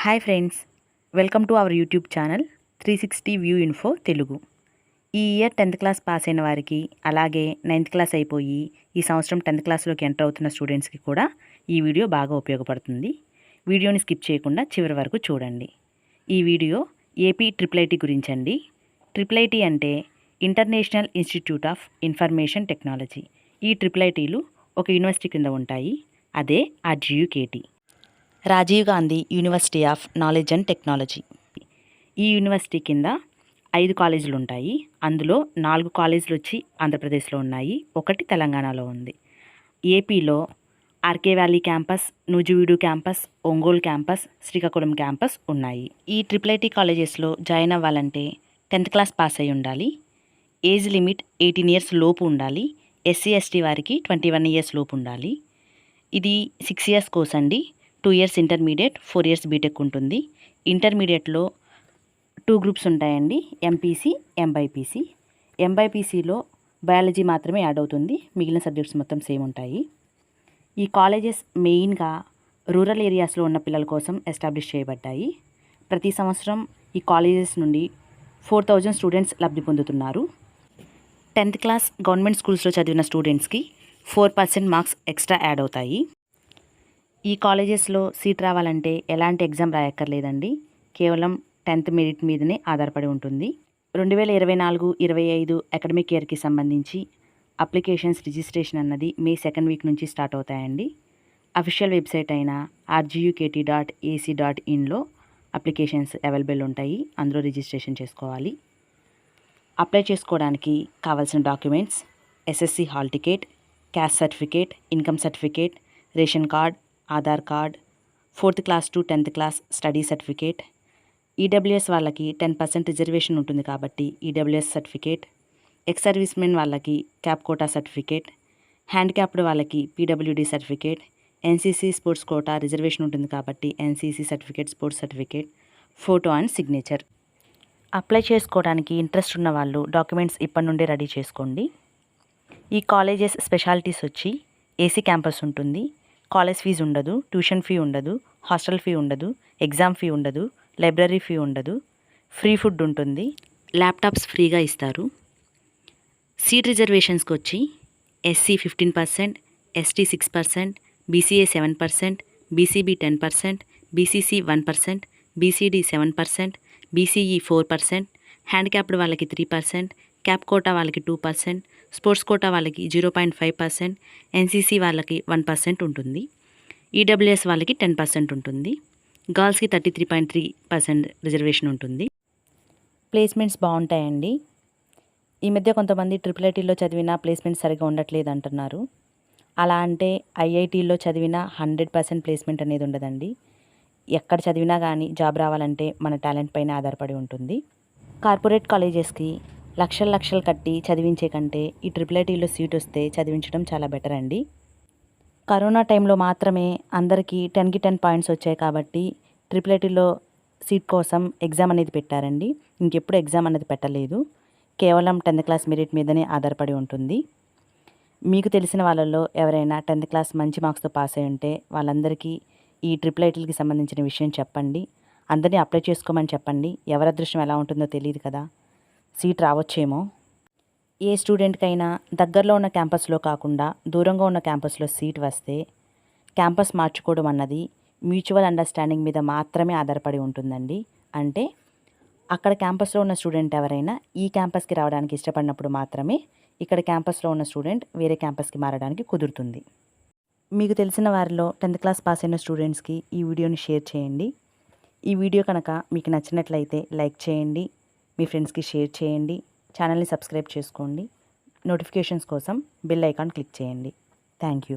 Hi friends, welcome to our YouTube channel 360 view info Telugu. ఈ year 10th class pass అయిన వారికి, అలాగే 9th class అయిపోయి ఈ సంవత్సరం 10th క్లాస్లోకి ఎంటర్ అవుతున్న స్టూడెంట్స్కి కూడా ఈ వీడియో బాగా ఉపయోగపడుతుంది. వీడియోని స్కిప్ చేయకుండా చివరి వరకు చూడండి. ఈ వీడియో ఏపీ IIIT గురించండి. IIIT అంటే international institute of information technology. ఈ IIITలు ఒక యూనివర్సిటీ కింద ఉంటాయి. అదే RGUKT, Rajiv Gandhi university of knowledge and technology. ఈ యూనివర్సిటీ కింద 5 కాలేజీలు ఉంటాయి. అందులో 4 కాలేజీలు వచ్చి ఆంధ్రప్రదేశ్లో ఉన్నాయి, ఒకటి తెలంగాణలో ఉంది. ఏపీలో RK valley campus, Nuzvid campus, Ongole campus, Srikakulam campus ఉన్నాయి. ఈ IIIT కాలేజెస్లో జాయిన్ అవ్వాలంటే 10th క్లాస్ పాస్ అయి ఉండాలి. ఏజ్ లిమిట్ 18 ఇయర్స్ లోపు ఉండాలి. SC/ST వారికి 21 ఇయర్స్ లోపు ఉండాలి. ఇది 6 ఇయర్స్ కోర్స్ అండి. 2 ఇయర్స్ ఇంటర్మీడియట్, 4 ఇయర్స్ బీటెక్ ఉంటుంది. ఇంటర్మీడియట్లో 2 గ్రూప్స్ ఉంటాయండి, MPC, MBPC. MBPCలో బయాలజీ మాత్రమే యాడ్ అవుతుంది, మిగిలిన సబ్జెక్ట్స్ మొత్తం సేమ్ ఉంటాయి. ఈ కాలేజెస్ మెయిన్గా రూరల్ ఏరియాస్లో ఉన్న పిల్లల కోసం ఎస్టాబ్లిష్ చేయబడ్డాయి. ప్రతి సంవత్సరం ఈ కాలేజెస్ నుండి 4000 స్టూడెంట్స్ లబ్ధి పొందుతున్నారు. 10th క్లాస్ గవర్నమెంట్ స్కూల్స్లో చదివిన స్టూడెంట్స్కి 4% మార్క్స్ ఎక్స్ట్రా యాడ్ అవుతాయి. ఈ కాలేజెస్లో సీట్ రావాలంటే ఎలాంటి ఎగ్జామ్ రాయక్కర్లేదండి, కేవలం 10th మెరిట్ మీదనే ఆధారపడి ఉంటుంది. 2024-25 అకాడమిక్ ఇయర్కి సంబంధించి అప్లికేషన్స్ రిజిస్ట్రేషన్ అన్నది May 2nd వీక్ నుంచి స్టార్ట్ అవుతాయండి. అఫీషియల్ వెబ్సైట్ అయిన rgukt.ac.inలో అప్లికేషన్స్ అవైలబుల్ ఉంటాయి, అందులో రిజిస్ట్రేషన్ చేసుకోవాలి. అప్లై చేసుకోవడానికి కావాల్సిన documents: SSC hall ticket, caste certificate, income certificate, ration card, Aadhaar card, 4th class to 10th class study certificate. EWS వాళ్ళకి 10% రిజర్వేషన్ ఉంటుంది కాబట్టి EWS certificate. Ex service men వాళ్ళకి క్యాప్ కోటా సర్టిఫికేట్. హ్యాండిక్యాప్డ్ వాళ్ళకి PWD certificate. NCC sports quota reservation ఉంటుంది కాబట్టి NCC certificate, sports certificate, photo and signature. Apply చేసుకోవడానికి interest ఉన్న వాళ్ళు డాక్యుమెంట్స్ ఇప్పటి నుండే రెడీ చేసుకోండి. ఈ కాలేజెస్ స్పెషాలిటీస్ వచ్చి AC క్యాంపస్ ఉంటుంది, కాలేజ్ ఫీజు ఉండదు, ట్యూషన్ ఫీ ఉండదు, హాస్టల్ ఫీ ఉండదు, ఎగ్జామ్ ఫీ ఉండదు, లైబ్రరీ ఫీ ఉండదు, ఫ్రీ ఫుడ్ ఉంటుంది, ల్యాప్టాప్స్ ఫ్రీగా ఇస్తారు. సీట్ రిజర్వేషన్స్కి వచ్చి SC 15%, ST 6%, BCA 7%, BCB 10%, BCC 1%, BCD 7%, BCE 4%, handicapped వాళ్ళకి 3%, క్యాప్ కోటా వాళ్ళకి 2%, స్పోర్ట్స్ కోటా వాళ్ళకి 0.5%, NCC వాళ్ళకి 1% ఉంటుంది, ఈడబ్ల్యూఎస్ వాళ్ళకి 10% ఉంటుంది, గర్ల్స్కి 33.3% రిజర్వేషన్ ఉంటుంది. ప్లేస్మెంట్స్ బాగుంటాయండి. ఈ మధ్య కొంతమంది IIITలో చదివిన ప్లేస్మెంట్ సరిగా ఉండట్లేదు అంటున్నారు. అలా అంటే IITలో చదివిన 100% ప్లేస్మెంట్ అనేది ఉండదండి. ఎక్కడ చదివినా కానీ జాబ్ రావాలంటే మన టాలెంట్ పైన ఆధారపడి ఉంటుంది. కార్పొరేట్ కాలేజెస్కి లక్షలు కట్టి చదివించే కంటే ఈ IIITలో సీట్ వస్తే చదివించడం చాలా బెటర్ అండి. కరోనా టైంలో మాత్రమే అందరికీ 10కి 10 పాయింట్స్ వచ్చాయి కాబట్టి IIITలో సీట్ కోసం ఎగ్జామ్ అనేది పెట్టారండి. ఇంకెప్పుడు ఎగ్జామ్ అనేది పెట్టలేదు, కేవలం 10th క్లాస్ మెరిట్ మీదనే ఆధారపడి ఉంటుంది. మీకు తెలిసిన వాళ్ళల్లో ఎవరైనా 10th క్లాస్ మంచి మార్క్స్తో పాస్ అయి ఉంటే వాళ్ళందరికీ ఈ IIITలకి సంబంధించిన విషయం చెప్పండి. అందరినీ అప్లై చేసుకోమని చెప్పండి. ఎవరి అదృష్టం ఎలా ఉంటుందో తెలియదు కదా, సీట్ రావచ్చేమో. ఏ స్టూడెంట్కైనా దగ్గరలో ఉన్న క్యాంపస్లో కాకుండా దూరంగా ఉన్న క్యాంపస్లో సీట్ వస్తే క్యాంపస్ మార్చుకోవడం అన్నది మ్యూచువల్ అండర్స్టాండింగ్ మీద మాత్రమే ఆధారపడి ఉంటుందండి. అంటే అక్కడ క్యాంపస్లో ఉన్న స్టూడెంట్ ఎవరైనా ఈ క్యాంపస్కి రావడానికి ఇష్టపడినప్పుడు మాత్రమే ఇక్కడ క్యాంపస్లో ఉన్న స్టూడెంట్ వేరే క్యాంపస్కి మారడానికి కుదురుతుంది. మీకు తెలిసిన వారిలో 10th క్లాస్ పాస్ అయిన స్టూడెంట్స్కి ఈ వీడియోని షేర్ చేయండి. ఈ వీడియో కనుక మీకు నచ్చినట్లయితే లైక్ చేయండి, మీ ఫ్రెండ్స్కి షేర్ చేయండి, ఛానల్ని సబ్స్క్రైబ్ చేసుకోండి, నోటిఫికేషన్స్ కోసం బెల్ ఐకాన్ క్లిక్ చేయండి. Thank you.